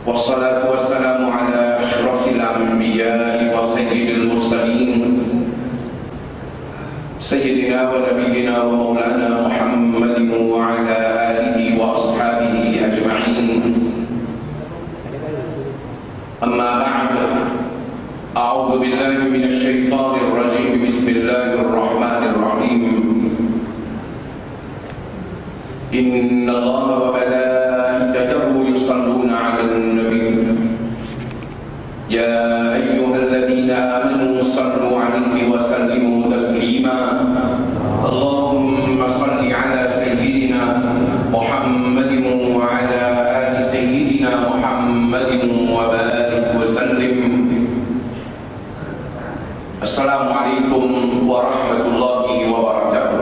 والصلاة والسلام على أشرف الأنبياء وسيد المرسلين سيدنا ونبينا ومولانا محمد وعلى آله وأصحابه أجمعين. أما بعد، أعوذ بالله من الشيطان الرجيم. بسم الله الرحمن الرحيم. إن الله وملائكته يصلون على النبي يا أيها الذين آمنوا صلوا عليه وسلموا تسليما. اللهم صل على سيدنا محمد وعلى آل سيدنا محمد وبارك وسلم. السلام عليكم ورحمة الله وبركاته.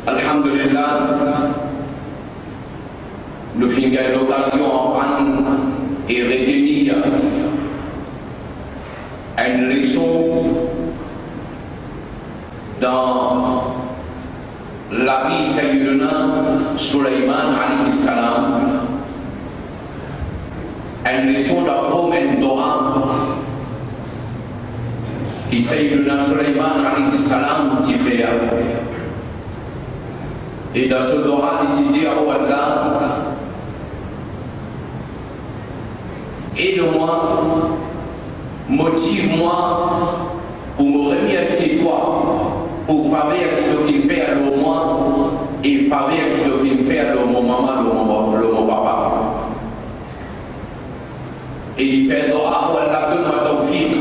Alhamdulillah, nous finissons l'occasion en prendre et retenir une leçon dans la vie de Sayyidina Sulaiman alayhi salam, une leçon d'Abraham et Dora qui Sayyidina Sulaiman alayhi salam qui fait. Et dans ce Dora, il dit à Allah, aide-moi, motive-moi pour me remercier toi pour faveur qui te fait à moi et faveur qui te fait à mon maman, mon papa. Et il fait Dora, Allah donne-moi ton fils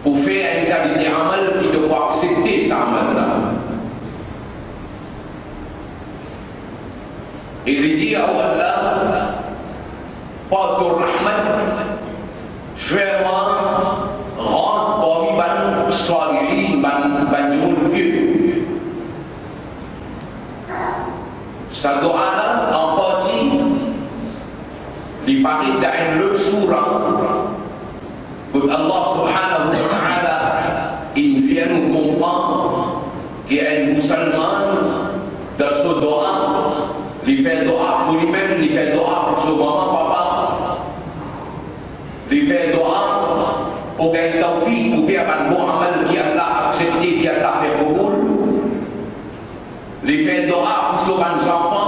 pour faire une qualité amal qui te doit accepter ça amal-là. Il dit à Allah, par ton rahmat, fais-moi rendre parmi ban salihin, ban jumul pieux. Ça doit aller en partie, il paraît dans le surah, que Allah subhanahu wa ta'ala, il vient nous comprendre qu'il y a un musulman dans ce doa. Il fait doa pour lui-même, il fait doa pour son maman, papa. Il fait doa pour gagner tawfiq, pour faire un bon amal qui Allah a accepté, qui Allah fait pour vous. Il fait doa pour son enfant.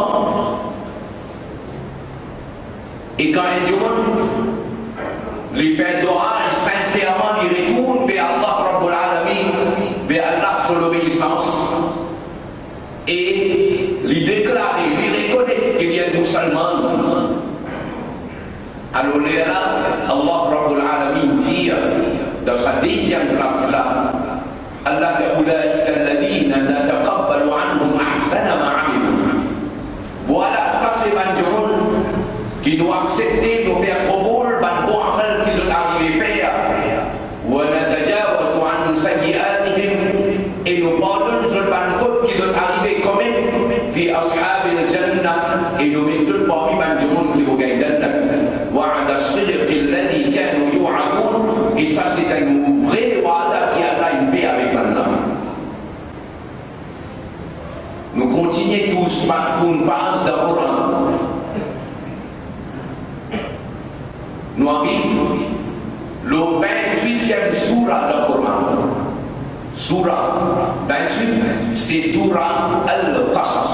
Et quand il dit, il fait doa et sincèrement, il retourne vers Allah Rabbul Alamin, vers Allah sur l'obéissance. Et il déclare, il reconnaît qu'il y a des musulmans. Alors là, Allah Rabbul Alamin dit dans sa deuxième place là, Allah أولئك الذين نتقبل عنهم أحسن ما عملوا. Voilà, ça c'est Banjoun qui doit accepter de faire قبول ban bon amal qu'ils ont arrivé à faire. ونتجاوز عن سيئاتهم et nous pardonnons sur ban faute qu'ils ont arrivé à commettre. في أصحاب الجنة إنه من سلطة parmi Banjoun qui vont gagner Jannah. وعد الصدق الذي كانوا يوعدون. Et ça c'est un vrai wa'ada qui a une paix avec maintenant. Nous continuons tous par une base de Coran. Nous arrivons le 28e surah du Coran. Surah 28, c'est surah Al-Qasas.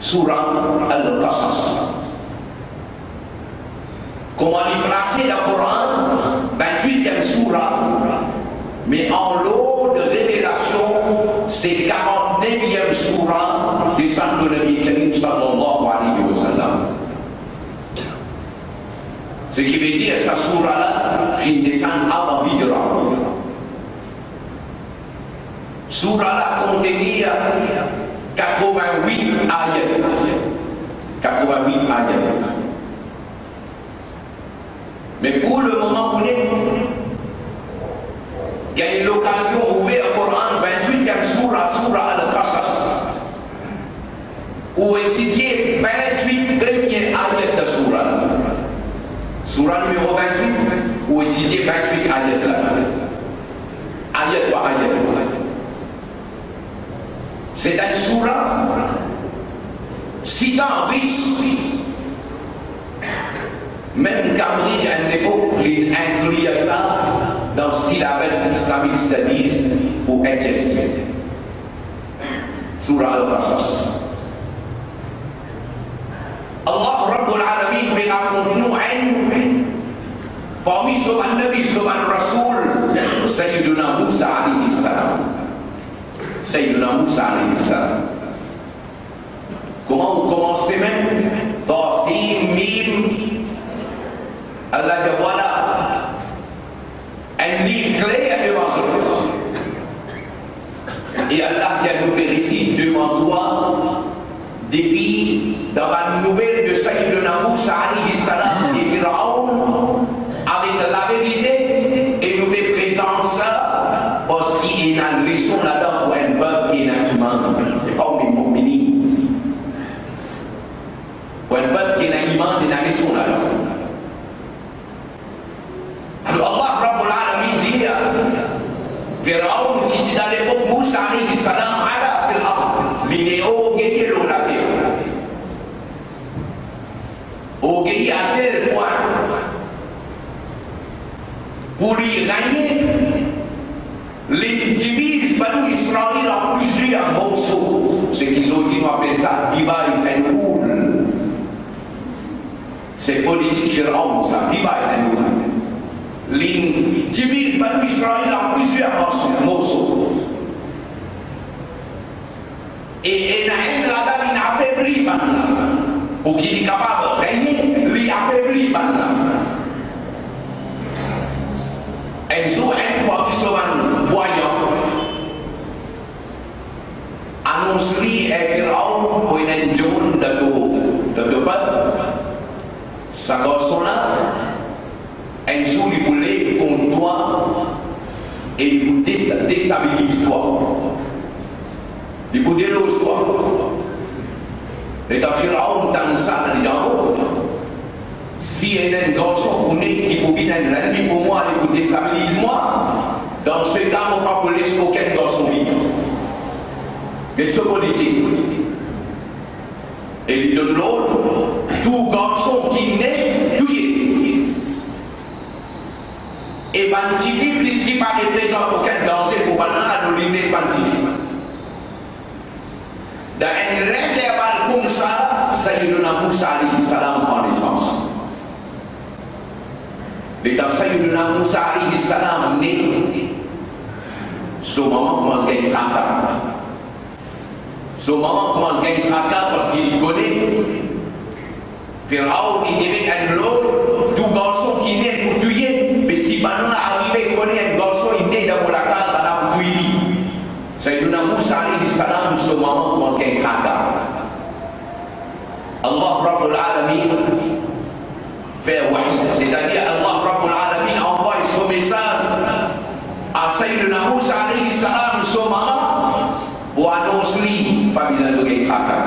Surah Al-Qasas. Comment il placer le Coran, 28e surah, mais en lot de révélation, c'est 49e surah du Saint de Nabi Karim sallallahu alayhi wa sallam. Ce qui veut dire que cette surah-là, il descend avant Hijra. Surah-là contient 88 ayats. 88 ayats. Mais pour le moment, vous n'êtes il y a une l'occasion où le Coran, 28e surah, surah Al-Qasas, où étudier 28 premiers ayats de surah. Surah numéro 28, où étudier 28 ayats là. Ayat par ayat. C'est un surah si tant riche, même Cambridge à une époque, il incluait ça dans le syllabus Islamic Studies ou HSC. Surah Al-Qasas. Allah Rabbul Alamin berangkut parmi sopan Nabi, sopan Rasul Sayyiduna Musa alaihi salam. Sayyiduna Musa alaihi salam. Comment vous commencez même? Tasim, Mim. Allah dit voilà un livre clé à l'évangile. Et Allah qui a nous récit devant toi depuis dans la nouvelle de Sayyiduna Musa alayhi salam et Pharaon avec la vérité et nous les présente ça parce qu'il y a une leçon là-dedans pour un peuple qui est un iman comme les mu'minin. Pour un peuple qui est un iman, il y a une leçon là-dedans. Alors Allah Rabbul Alamin dit Pharaon qui dit à l'époque Musa alayhi salam ala fil ard l'inéo guégué l'eau la terre au guégué à tel point pour y régner les divise Banu Israël en plusieurs morceaux ce qu'ils ont dit on appelle ça divide and rule c'est politique Pharaon ça divide and rule les divise Banu Israël en plusieurs morceaux et il a affaibli pour qu'il est capable de régner, il a affaibli un jour un voyant annonce-lui à Pharaon pour une journée de peuple sa garçon là un jour il voulait contre toi et il vous déstabilise toi. Il vous dénonce toi. Et dans Pharaon, dans ça, il dit si il y a un garçon qui vous vient un ennemi pour moi, il vous déstabilise moi, dans ce cas, on ne va pas laisser aucun garçon vivre. C'est ce politique. Et il donne l'autre, tout garçon qui naît, tout y est. Et Bantifi, puisqu'il pas représente aucun danger pour Banana de l'Inès Bantifi. Dans un lèvre comme ça, Sayyiduna Musa alayhi salam prend naissance. Et dans Sayyiduna Musa alayhi salam né, son maman commence à gagner tracas. Son maman commence à gagner tracas parce qu'il connaît. Pharaon, il y avait un lot, tout garçon qui naît pour tuer. Mais si Banana arrive, il connaît un garçon, il naît dans la case, dans la pour tuer. Sayyiduna Musa alayhi salam, son maman commence à gagner tracas. Allah Rabbul Alamin fait wahi, c'est-à-dire Allah Rabbul Alamin envoie son message à Sayyiduna Musa alayhi salam, son maman, pour annoncer pas besoin de gagner tracas.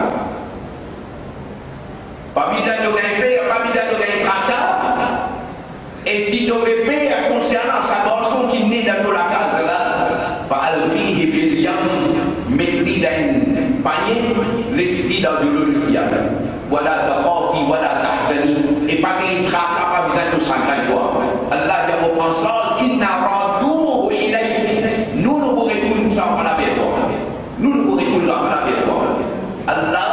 Pas besoin de gagner paix, pas besoin de gagner tracas. Et si tu veux paix concernant sa garçon qui naît dans la case là, fa'alqihi fil yam, mets-lui dans un panier, laisse-lui dans de l'eau du ciel. Voilà takhafi, voilà tahzani, et pas qu'il tracas, pas besoin de s'engager toi. Allah dit au passage, inna radouhu ilayk. Nous nous vous retournons ça par la toi. Nous nous vous retournons ça par la toi. Allah,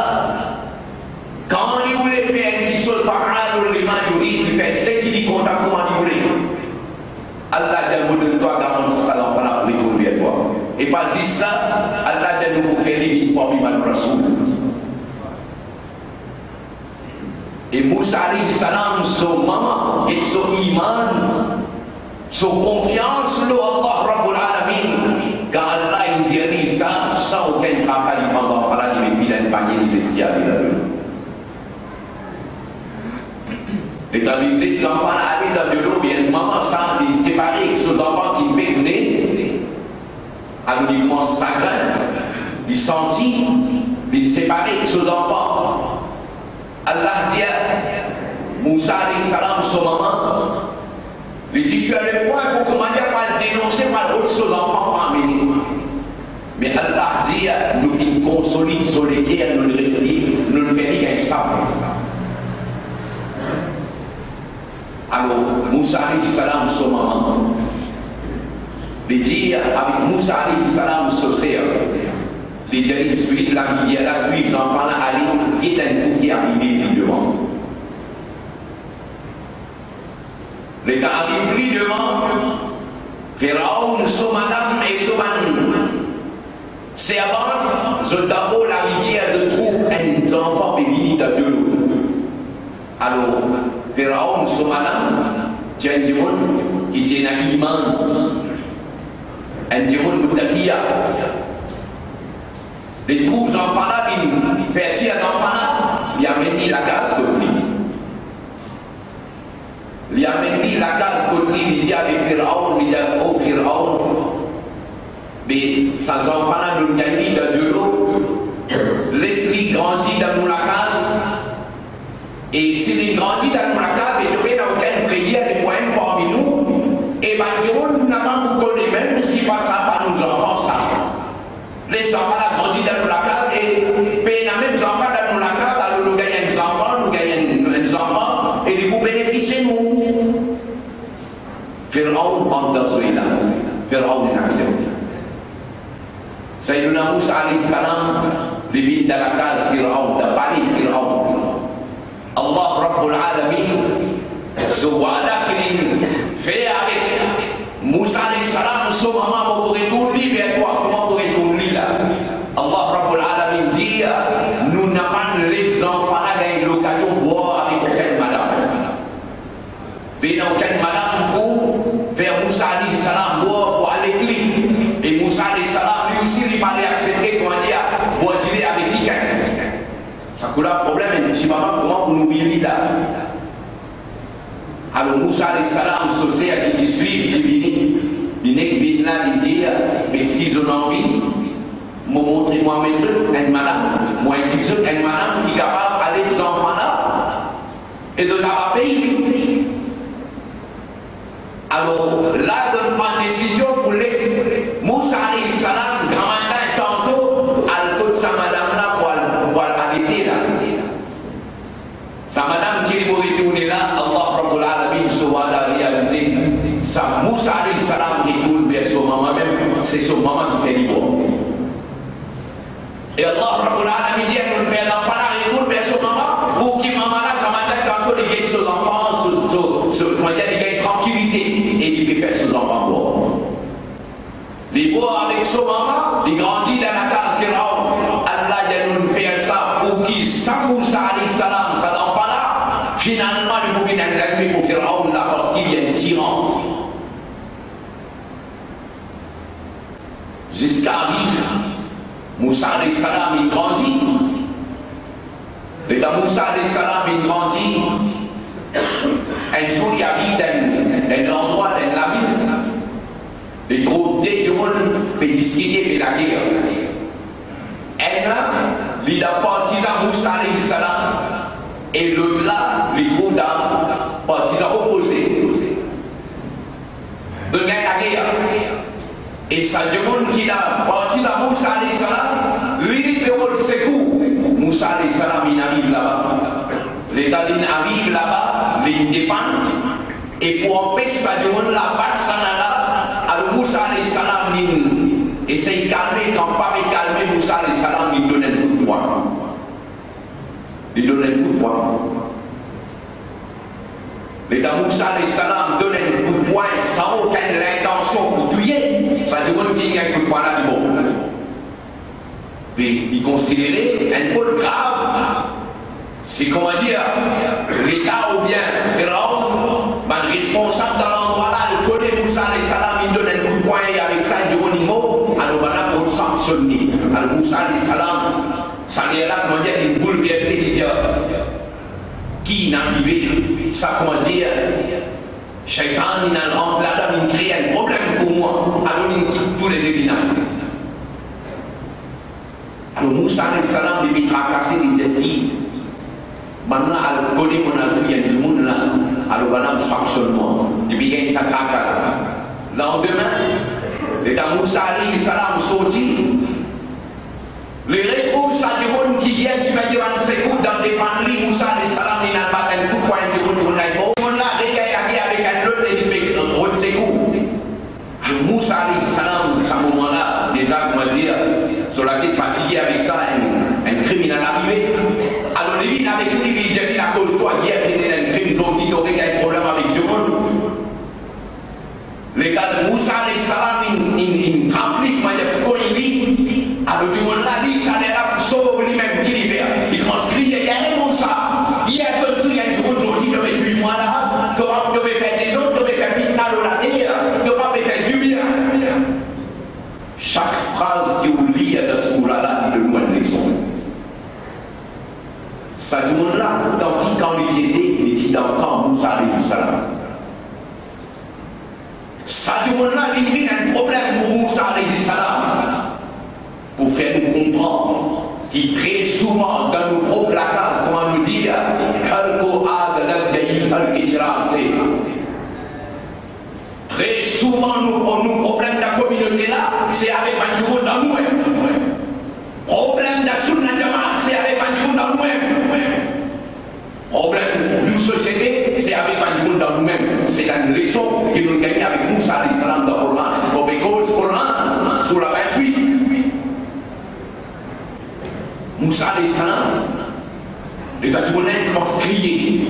quand il voulait faire quelque chose par un liman yurid, il fait ce qu'il dit content comment il voulait. Allah dit vous de toi garantie ça dans la retourner à toi. Et pas si ça, Allah dit nous faire les pour vivre le Rasoul. Et Moussa alayhi salam, son maman et son iman, son confiance, le Allah Rabbul Alamin, car Allah il dit ça sans aucun travail pendant la nuit, il a un panier de bestial. Et quand les enfants allaient dans de l'eau, bien maman ça, il séparait avec son enfant qui venait, alors il commence à s'agrandir, il sentit, il séparait avec son enfant. Allah dit à Moussa alayhi salam, son maman, il dit, je suis à le point pour commander par dénoncer par d'autres choses enfants amenés. Mais Allah dit, nous consolide sur lesquels nous le restons, nous le faisons avec ça. Alors, Moussa alayhi salam, son maman, il dit avec Moussa alayhi salam, son sœur, il dit, suivre la rivière, la suivre, en parlant à l'île, il y a un coup qui est arrivé devant. Il est arrivé devant, Pharaon, son madame et son mari. C'est avant, je d'abord la rivière de trouve un enfant béni de l'eau. Alors, Pharaon, son madame, tu as un démon qui tient un iman, un démon moutakia. Les trouves enfants là, ils fertilisent l'enfant là, ils amènent la case de lui. Ils amènent la case de lui, ils disent avec Pharaon, ils disent, oh Pharaon, mais ces enfants-là nous gagnent de l'eau, l'esprit grandit dans la case, et s'il grandit dans la case, il n'y a aucune prière de moyens parmi nous, et bien Dieu n'a pas beaucoup de même si pas ça par nos enfants ça. Les enfants-là grandissent dans la case, et puis les mêmes enfants dans la case, alors nous gagnons des enfants, nous gagnons des enfants, et nous bénéficions nous. Pharaon rentre dans ce là, Pharaon est accepté. Sayyidina Moussa alayhi salam vit dans la case Pharaon, dans le palais Pharaon. Allah Rabbul Alamin se wada qu'il fait avec Moussa alayhi salam, son maman pour retourner vers toi. Comment pour retourner là? Allah Rabbul Alamin dit, nous n'avons pas les enfants là qui ont l'occasion de boire avec aucune madame. Mais aucune madame pour faire Moussa alayhi salam boire pour aller à l'église. Et Moussa alayhi salam lui aussi il parlait accepter comment dire pour dîner avec quelqu'un. Ça coule un problème un petit moment comment pour nous vivre là. Alors Moussa alayhi salam saucé à qui tu suis qui vini. Il n'est que vini là il dit mais si je n'en envie me montrer moi mes trucs une madame moi une petite une madame qui est capable d'aller des enfants là et de la payer. Alors là de prendre décision pour laisser Moussa alayhi salam grand matin tantôt à côté de sa madame là pour arrêter là. Sa madame qui est retournée là, Allah Rabbul Alamin se voit la réaliser. Sa Moussa alayhi salam retourne vers son maman même, c'est son maman qui est libre. Et Allah Rabbul Alamin dit à nous faire l'enfant là, retourne vers son maman, pour qu'il maman là, grand matin tantôt il gagne ses enfants, il gagne tranquillité et il peut faire ses enfants boire. Les bois avec son maman, il grandit dans la case Pharaon. Allah a nous faire ça pour qu'il Moussa alayhi salam, ça n'en pas là. Finalement, il pouvait l'ennemi pour Pharaon là parce qu'il y a un tyran. Jusqu'à arrive, Moussa alayhi salam, il grandit. Et dans Moussa alayhi salam, il grandit. Un jour, il arrive dans un endroit, dans la ville. Les troupes des gens peuvent discuter de la guerre. Et là, les partisans Moussa alayhi salam et l'autre là, les troupes d'un partisans opposés. De gagner la guerre. Et ça, du monde qui a partisan Moussa alayhi salam, lui, il peut secours. Moussa alayhi salam, il arrive là-bas. Les Dalines arrivent là-bas, les dépendent. Et pour empêcher ça, du monde là, battre ça là, alors Moussa alayhi salam, il essaye de calmer, quand pas de calmer, Moussa alayhi salam, il donne un coup de poing. Il donne un coup de poing. Les Moussa alayhi salam donne un coup de poing sans aucune intention pour tuer. Ça dit qu'il y a un coup de poing là, du bon. Mais il considérait un faute grave. C'est comment dire, l'État ou bien Pharaon, le responsable dans l'endroit là, le connaît Moussa alayhi salam, il donne un coup de poing avec ça, il dit bon mot, alors voilà pour le sanctionner. Alors Moussa alayhi salam, ça n'est là, comment dire, il bouleverse, il dit qui n'a arrivé, ça comment dire, Shaitan, il a rentré là-dedans, il crée un problème pour moi, alors il quitte tous les devinages. Alors Moussa alayhi salam, il vit tracasser, il dit si. Maintenant, elle connaît mon atout, il y a du monde là, alors voilà un sanctionnement. Et puis il y a un sacré là. Lendemain, les Moussa alayhi salam sorti, Les retrouve ça du monde qui vient du Méditerranée dans des panneaux, Moussa alayhi salam, il n'a pas un coup de poing du monde là, dès qu'il y a avec un autre, il dit on sait où. Alors Moussa alayhi salam, à ce moment-là, déjà, comment dire, sur la tête fatiguée avec ça, un criminel arrivé. Alors lui, avec lui, il dit à cause de toi, hier, il y a un crime, il y a un problème avec du monde. Les gars de Moussa alayhi salam, il complique, il dit, alors du monde là, dit, ça n'est là pour sauver lui-même qui l'hiver. Il commence à crier, il y a un Moussa, il y a un tout, il y a un monde qui devait tuer moi là, qui devait faire des autres, qui devait faire fitna de la terre, qui devait faire du bien. Chaque phrase qui vous lit de ce cours-là, il donne une leçon. Ça du monde là, dans qui camp il était dans le camp Moussa alayhi salam. Ça du monde là, il y a un problème pour Moussa alayhi salam. Pour faire nous comprendre qui très souvent dans nos propres placards, comment nous dire, très souvent nos problèmes de la communauté là, c'est avec un monde dans nous-mêmes. Problème de la sunna jamaat, c'est avec un monde dans nous-mêmes. Problème de la société, c'est avec un monde dans nous-mêmes. C'est une leçon que nous gagnons avec Moussa alayhi salam dans le Coran. Au Coran, sur la 28. Moussa alayhi salam, les gars du monde commencent à crier.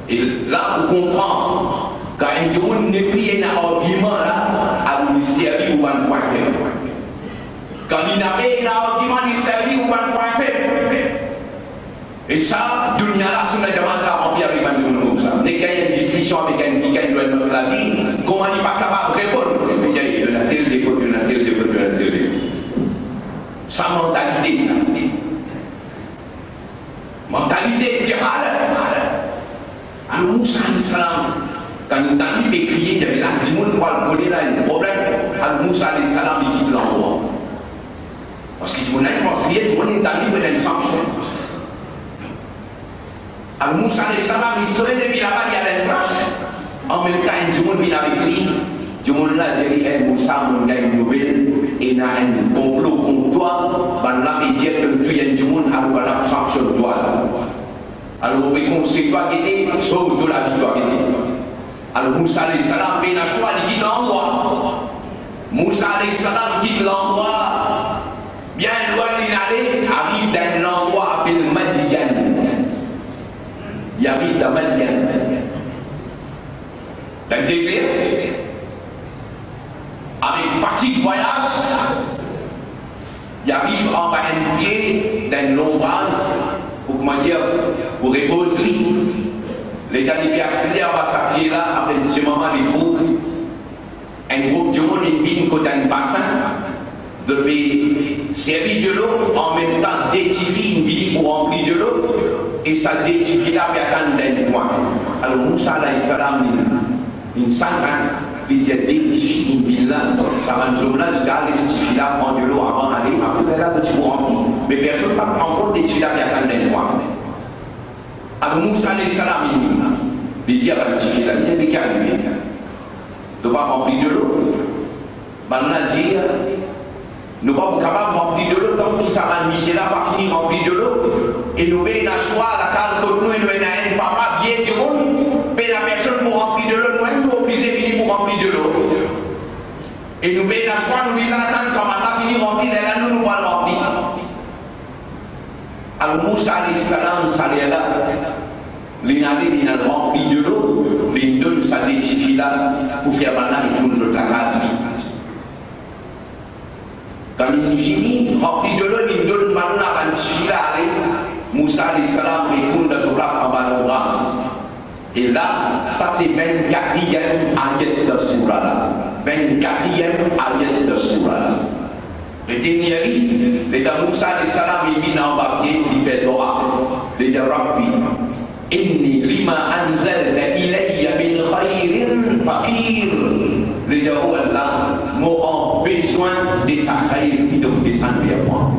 Et là, on comprend quand un monde n'est plus un argument là, à nous servir ou à nous faire. Quand il n'a pas un argument, il servir ou à nous faire. Et ça, dunia là, si on a demandé à remplir avec un monde comme ça. Dès qu'il y a une discussion avec un qui gagne notre la vie, comment il n'est pas capable de répondre? Il y a de la telle défaut, de la telle défaut, de la telle défaut. Sa mentalité, ça. Mentalité tirale. Alors Moussa alayhi salam, quand il a entendu crier, il y avait là, du monde pour le voler là, il y a un problème. Alors Moussa alayhi salam, il quitte l'endroit. Parce que du monde a crié, du monde a entendu une sanction. Alors Moussa alayhi salam, il se lève là-bas, il y a une place. En même temps, du monde vient avec lui. Du monde là, il dit, Moussa, on a une nouvelle, et il a un complot contre toi, ben là, il dit que tu es du monde, alors on a sanctionné toi. Alors, on conseille toi guider, sauve de la vie, toi guider. Alors, Moussa alayhi salam, il a choix, il quitte l'endroit. Moussa alayhi salam quitte l'endroit, bien loin d'y aller, arrive dans un endroit appelé Madian. Il arrive dans Madian. Dans le désert. Avec partie de voyage, il arrive en bas un pied d'un long bras, pour comment dire, pour reposer. Les gars qui viennent à sa pied là, après un petit moment, ils trouvent un groupe de monde, une mine côté un bassin, de servir de l'eau, en même temps d'édifier une ville pour remplir de l'eau, et ça d'édifier là, puis attendre d'un coin. Alors Moussa alayhi salam, une cinquante. Il y a d'édifier une ville là, ça va nous emmener jusqu'à l'édifier là, prendre de l'eau avant d'aller, après là, petit pour remplir. Mais personne ne peut encore d'édifier là, puis attendre d'un coin. Alors Moussa alayhi salam, il dit à l'édifier là, il y a des arrivé. De ne pas remplir de l'eau. Maintenant, dire, nous ne sommes pas capables de remplir de l'eau, tant qu'il s'en va là, va finir remplir de l'eau. Et nous venons à soi, la case de nous, et nous venons à un papa bien du monde, mais la personne pour remplir de l'eau, nous-mêmes, nous obligés de venir pour remplir de l'eau. Et nous venons à soi, nous venons à attendre quand on a fini de remplir, et là, nous allons remplir. Alors Moussa alayhi salam, ça est là. Il a rempli de l'eau, il donne sa détifie là, pour faire maintenant, il tourne la case vite. Quand il finit, rempli de l'eau, il donne maintenant la détifie là, Moussa alayhi salam, il tourne de sa place en bas de bras. Et là, ça c'est 24e ayat de surah là. 24e ayat de surah là. Le dernier lit, les gars Moussa alayhi salam, il vient en papier, il fait droit. Les gars Rabbi, inni lima anzalna ilayya min khayrin faqir. Les gars, oh Allah, m'ont besoin de sa khayr qui doit descendre vers moi.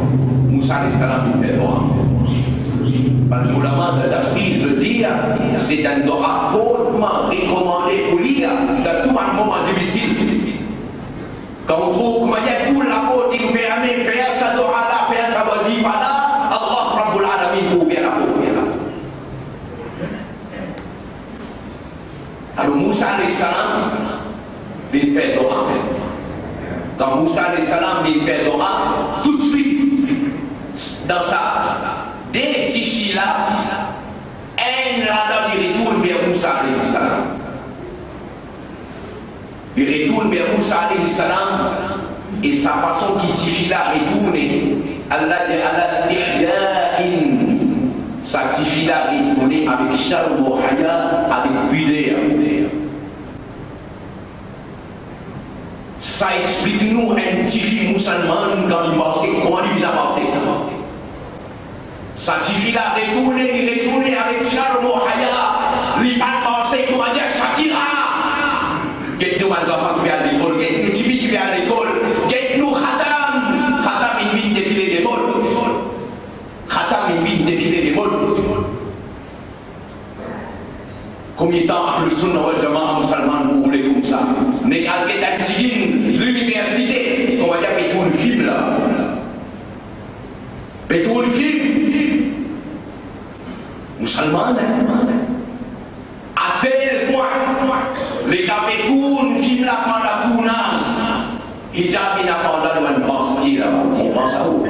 Moussa alayhi salam, il fait droit. Par l'ulama de tafsir, je veux dire, c'est un droit fortement recommandé pour lire dans tout un moment difficile. Quand on trouve, comment dire, tout la peau, il fait faire ça droit là, faire quand Moussa alayhi salam il perdra, tout de suite, dans ça, dès Tichi là, un radar il retourne vers Moussa alayhi salam. Il retourne vers Moussa alayhi salam, et sa façon qui Tichi là retourne, Allah dit Allah sa Tichi là retourne avec Sharm wa Haya, avec pudeur. Ça explique nous un Tifi musulman quand il marchait, comment il a marché. Ça Tifi là retourné avec Sharm wa Haya, il a marché, comment dire, Shakira. Qu'est-ce que nous enfants qui viennent à l'école, qu'est-ce que nous Tifi qui viennent à l'école, qu'est-ce que nous Khatam il vient défiler des mots. Khatam il vient défiler des mots. Combien de temps le Sunna wal Jama'a musulman vous voulez comme ça? Mais quand il y a l'université, on va dire que tout le film là. Mais tout le film musulman, à tel point, les gars, mais tout le film là pendant la tournage, hijab il n'a pas dans le banquier là, on pense à où?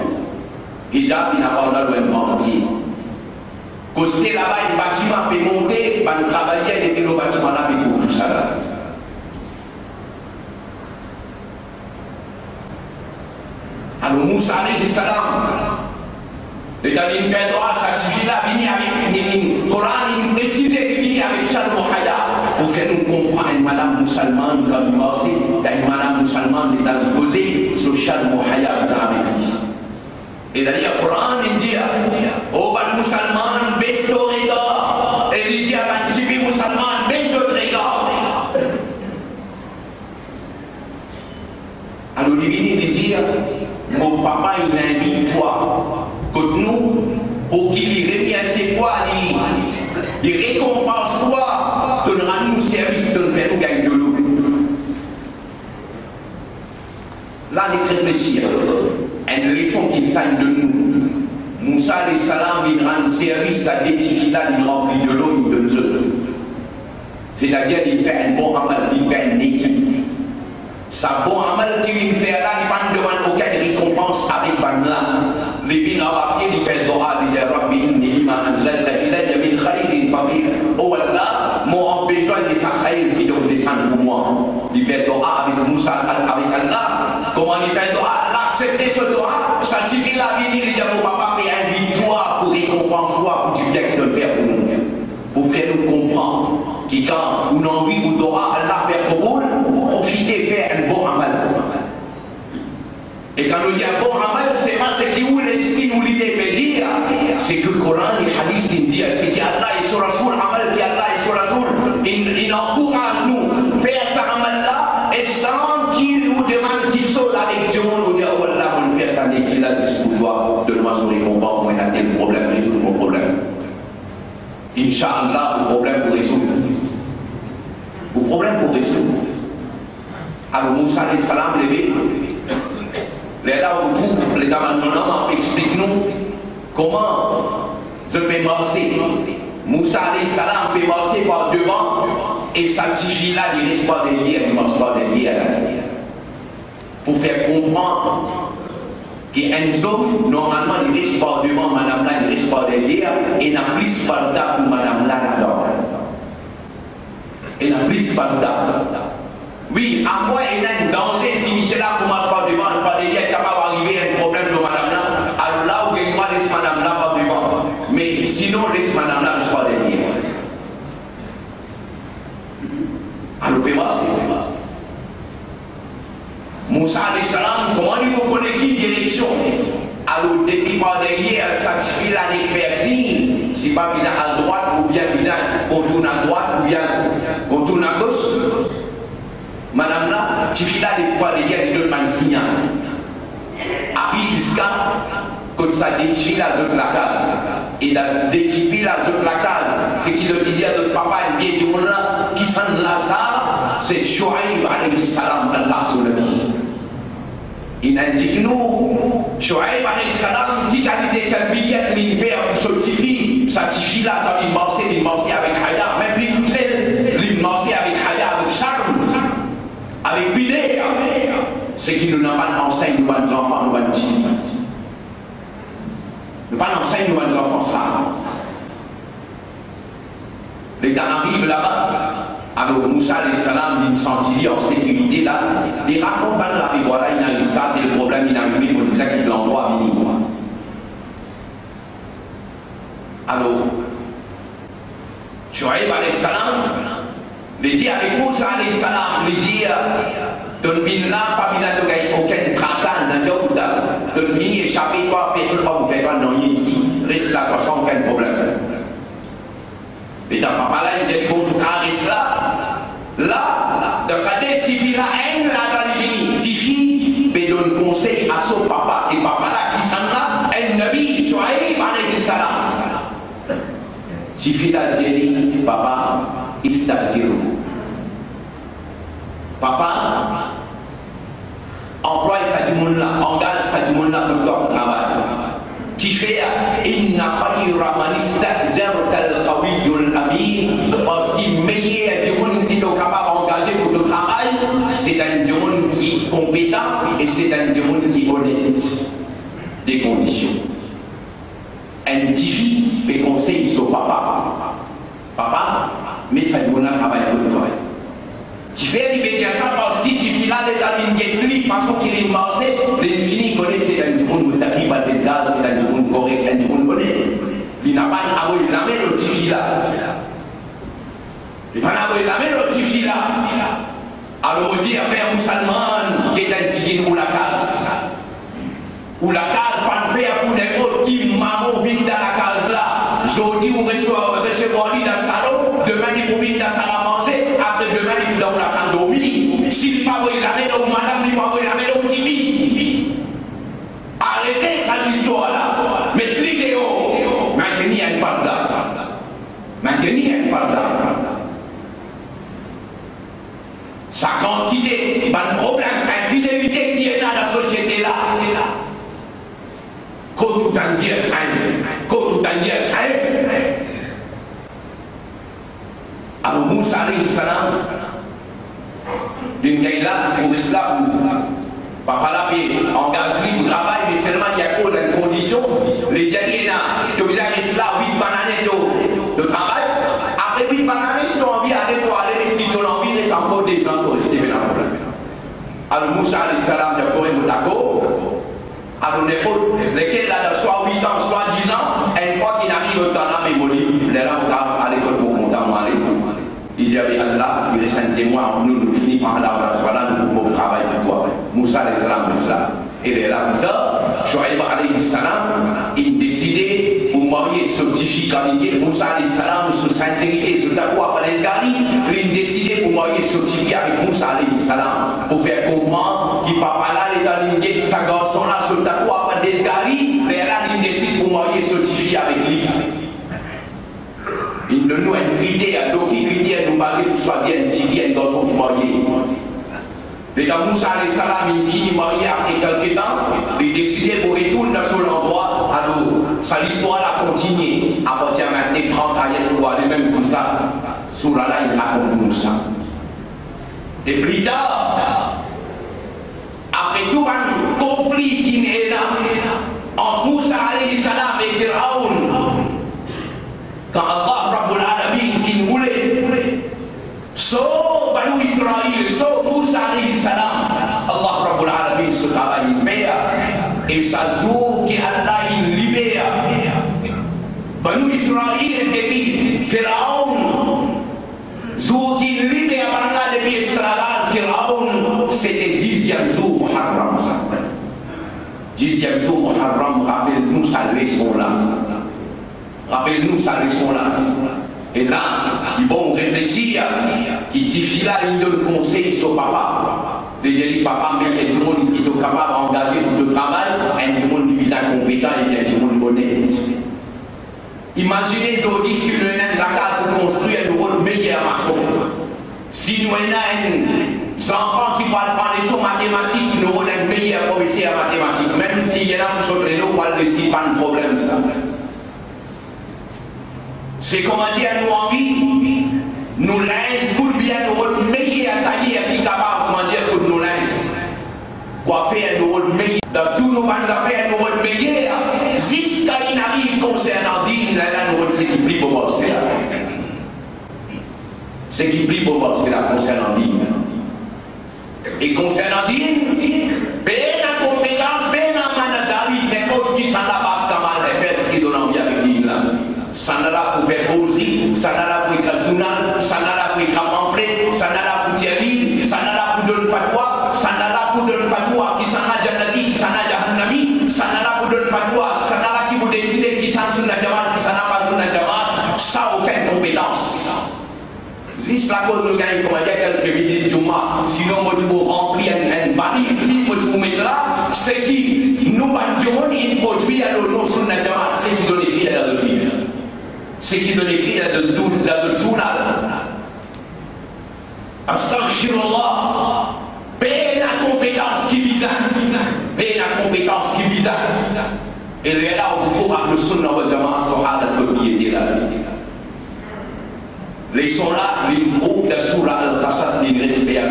Hijab il n'a pas dans le banquier. Quand c'est là-bas, le bâtiment peut monter, le travailler depuis le bâtiment là, mais tout ça là. Alors Moussa alayhi salam, les Dalines Pedra, ça suffit là, venir avec le Coran, il décide de venir avec Sharm wa Haya pour faire nous comprendre une madame musulmane quand il marche, une madame musulmane qui est posée sur Sharm wa Haya avec lui. Et d'ailleurs, le Coran il dit, oh ban musulman, besto rega, et il dit à ban tibi musulman, besto rega. Alors il vient de dire, mon papa il invite toi, contre nous, pour qu'il y remercie quoi, il récompense toi, donnera nous service de faire nous gagner de l'eau. Là, il réfléchit. Une leçon qu'il s'aille de nous. Moussa alayhi salam, il rend service à des tifila, il remplit de l'eau, il donne de l'eau. C'est-à-dire, il fait un bon amal, il fait une équipe. Sa bon amal qu'il fait là, il ne demande aucune récompense avec Banla. Les billes en papier, il fait le droit, il dit Rabbi, il m'a anzalta ilayya min khayrin faqir. Oh Allah, mon besoin de sa khayr qui doit descendre pour moi. Il fait le droit avec Moussa, avec Allah. Comment il fait le droit? Accepter ce droit, ça suffit là, il dit mon papa, mais invite-toi pour récompense-toi, pour du bien qu'il doit faire pour nous. Pour faire nous comprendre que quand on a envie ou droit, Allah fait pour vous, profitez, faire un bon amal. Et quand on dit un bon amal, c'est pas ce qui vous l'esprit ou l'idée veut dire, c'est que le Coran, les hadiths, ils disent, c'est qu'Allah est sur Rasoul, amal qu'Allah est sur Rasoul, il encourage nous faire ce amal-là, et sans qu'il nous demande qu'il soit avec Dieu, on dit, oh Allah, on fait ça, mais qu'il a dit pour toi, donne-moi son récompense, moi, il a tel problème, résoudre mon problème. Inch'Allah, le problème pour résoudre. Le problème pour résoudre. Alors Moussa alayhi salam, les là où trouve les commandements, explique-nous comment je peux marcher. Moussa alayhi salam peut marcher par devant et sanctifie là, il ne reste pas derrière, il ne marche pas derrière. Pour faire comprendre qu'un homme, normalement, il reste par devant, madame là, il reste pas derrière, et n'a plus par là pour madame là là-dedans. Et n'a plus par là. Oui, à moi, il y a un danger si Michel là commence par devant, pas derrière, capable d'arriver à un problème de madame là. Alors là, où il laisse madame là par devant. Mais sinon, laisse madame là, reste pas derrière. Alors, c'est Moussa alayhi salam, comment il vous connaît qui direction? Alors, depuis par derrière, ça suffit là l'éclaircie, c'est pas bizarre à droite ou bien bizarre qu'on tourne à droite ou bien qu'on tourne à gauche. Madame là, tu fais là des poids derrière, il donne un signal. Après, jusqu'à quand ça détruit la zone de la case. Et la détruit la zone de la case, c'est qu'il le dit à notre papa, il dit là, qui s'en Lazare, c'est Shuaïb alayhi salam d'Allah sur le vie. Il indique nous, Shuaïb alayhi salam, qui qualité talbiyat l'univers certifie là quand il marchait avec Haya, même lui tout seul, il marchait avec Haya, avec Sharm, avec Bidé, c'est qu'il n'a pas Pas enseigne aux enfants ça. L'État arrive là-bas. Alors Moussa salam il sentit en sécurité là. Il raconte la vie, voilà, il a eu ça, et le problème il a arrivé pour nous dire qu'il l'envoie à venir. Alors, Shuaib alayhi salam, il dit avec Moussa alayhi salam, il dit ton bin là, pas bin là, tu n'as aucun tracas, n'a pas aucun ton bin échappé, toi, personne pas vous fait pas non ici, reste là, toi, sans aucun problème. Et dans papa là, il dit bon, tout cas, reste là, dans sa tête, Tifi là, elle là dans les lignes, Tifi, mais donne conseil à son papa, et papa là, qui s'en là, elle nabi, Shuaib alayhi salam. Tifi là, dit, papa, istagjiru. Papa, emploie ça du monde là, engage ça du monde là pour le travail. Qui fait inna khayra man ista'jarta al-qawiyyul amin, parce qu'il meilleur du monde qui est capable d'engager pour le travail, c'est un du monde qui est compétent et c'est un du monde qui est honnête des conditions. Un Tifi fait conseil sur papa. Papa, mais ça du monde là travaille pour le travail. Qui fait l'immédiation parce qu'il dit là, les gars, il façon qu'il est marché, l'infini connaît, c'est un monde qui va des gaz, c'est un monde correct, un monde honnête. Il n'a pas envoyé la main au Tifi là. Il n'a pas envoyé la main au Tifi là. Alors on dit, avec un musulman qui est un tigre ou la case. Ou la case, pas de faire pour les autres qui maman viennent dans la case là. Aujourd'hui, vous recevoir lui dans le salon, demain, il vous vient dans la salle à manger, après demain, il vous dans la salle dormir. S'il ne va pas la main au madame, il va pas la main au Tifi. Arrêtez cette histoire là. Mettez-les haut. Maintenez un pardon. Maintenez un pardon. Sa quantité, pas de problème, infidélité qui est dans la société là. Quand tout en dit alors Moussa alayhi salam, d'une gaïla pour l'islam, papa là, engage-lui pour travail, mais seulement il y a quoi dans condition, les Djaliena, tu viens l'islam, 8 bananes de travail, après 8 bananes, si tu as envie d'aller pour aller, mais si tu as envie, laisse encore des gens pour rester dans le problème. Alors Moussa alayhi salam, d'accord, alors les autres, lesquels là, soit 8 ans, soit 10 ans, une fois qu'il arrive dans la mémoire, les là, on va à l'école pour content, il dit Allah, il est un témoin, nous finissons par là, voilà, nous pouvons travailler pour toi. Moussa alayhi salam, et les là, plus tard, Shuaib alayhi salam, il décidait pour marier ce petit candidat, Moussa alayhi salam, sur sincérité, sur ta foi, il décidait pour marier ce petit avec Moussa alayhi salam, pour faire comprendre qu'il ne va pas là, les candidat, sa garçon là, sur ta foi, pas des garis, mais là, il décide pour marier ce petit avec lui. Il ne nous a une idée, à d'autres idées, nous marier pour choisir un petit un garçon pour marier. Les gars, Moussa alayhi salam, il finit marié après quelques temps, il décidait pour retourner dans son endroit, alors, ça l'histoire a continué, à partir de maintenant, 30 ayats pour aller même comme ça, sur la ligne, il raconte Moussa. Et plus tard, après tout un conflit qui est là, entre Moussa alayhi salam et Pharaon, quand Allah Rabbul Alamin qui voulait sauf Banu Israël, sauf Moussa alayhi salam, Allah Rabbul Alamin se travaille et ça joue que Allah il libère Banu Israël depuis Pharaon, jour qui libère Allah depuis esclavage Pharaon, c'était 10e jour Muharram. 10e jour Muharram, rappelle-nous sa leçon là. Rappelez-nous sa leçon là. Et là, ils vont réfléchir, qui dit là, il donne conseil sur papa. Les gens disent papa, mais il y a du monde qui est capable d'engager pour le travail, il y a du monde qui est compétent et il y a du monde honnête. Imaginez aujourd'hui si nous avons la carte pour construire un rôle meilleur maçon. Si nous avons des enfants qui parlent pas des sons mathématiques, nous avons un meilleur professeur mathématique. Même s'il y en a qui sont les nous, pas de problème ça. C'est comment dire, nous envie, nous laisse pour bien nous meilleur à tailler à qui capable, comment dire, pour nous laisse. Quoi faire nous meilleur, dans tous nos bandes à faire nous meilleur, jusqu'à une concernant din là nous c'est qui prie pour moi c'est là. C'est qui prie pour moi c'est là concernant din. Et concernant din, ben la compétence, ben la manadali, n'importe qui s'en a pas kamal et qui donne envie avec din là. Ça n'a là pour faire aussi, ça n'a là pour écrire journal, ça n'a là pour écrire pamphlet, ça n'a là pour tirer, ça n'a là pour donner fatwa, ça n'a là pour donner fatwa qui s'en a jannati, qui s'en a jahannami, ça n'a là pour donner fatwa, ça n'a là qui vous décider qui s'en sunna jamat, qui s'en a pas sunna jamat, ça aucune compétence. Si la cause de gagner, comme il y a quelques minutes de Juma, sinon moi tu peux remplir un balise, moi tu peux mettre là, c'est qui nous bandons et produit à l'eau sunna jamat, c'est qui donne écrit dans le livre. C'est qui donne écrit dans le journal. Astaghfirullah. Paix la compétence qui vise. Paix la compétence qui vise. Et là, on trouve le sunna wa jama'a sahada qui est là. Les sont là, les groupes de Surah Al-Qasas d'une respect.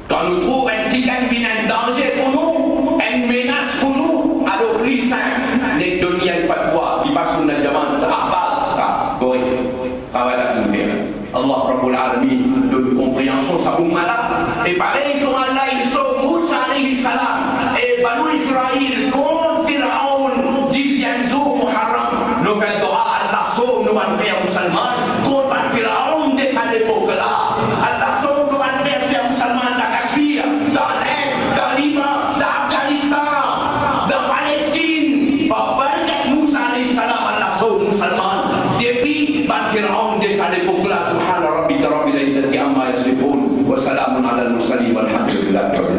Quand nous trouvons un petit danger pour nous, une menace pour nous, alors plus simple, les donner un fatwa, qui passe sur la jamane, ça passe, oui, travail à faire. Allah Rabbul Alamin donne compréhension, ça vous malade. Et pareil comme Allah, il sauve Moussa alayhi salam, et Banu Israël, contre Pharaon, 10e jour Muharram, nous faisons droit à Allah sauve, nous allons faire musulmans, contre Pharaon de cette époque-là. Allah sauve, nous allons faire musulmans dans Cachemire, dans l'Inde, dans l'Iran, dans l'Afghanistan, dans Palestine. Par Barakat Moussa alayhi salam, Allah sauve musulmans. Depuis Pharaon de cette époque-là, subhana rabbika rabbil izzati amma yasifun, wa salamun ala al-mursalin walhamdulillahi rabbil alamin.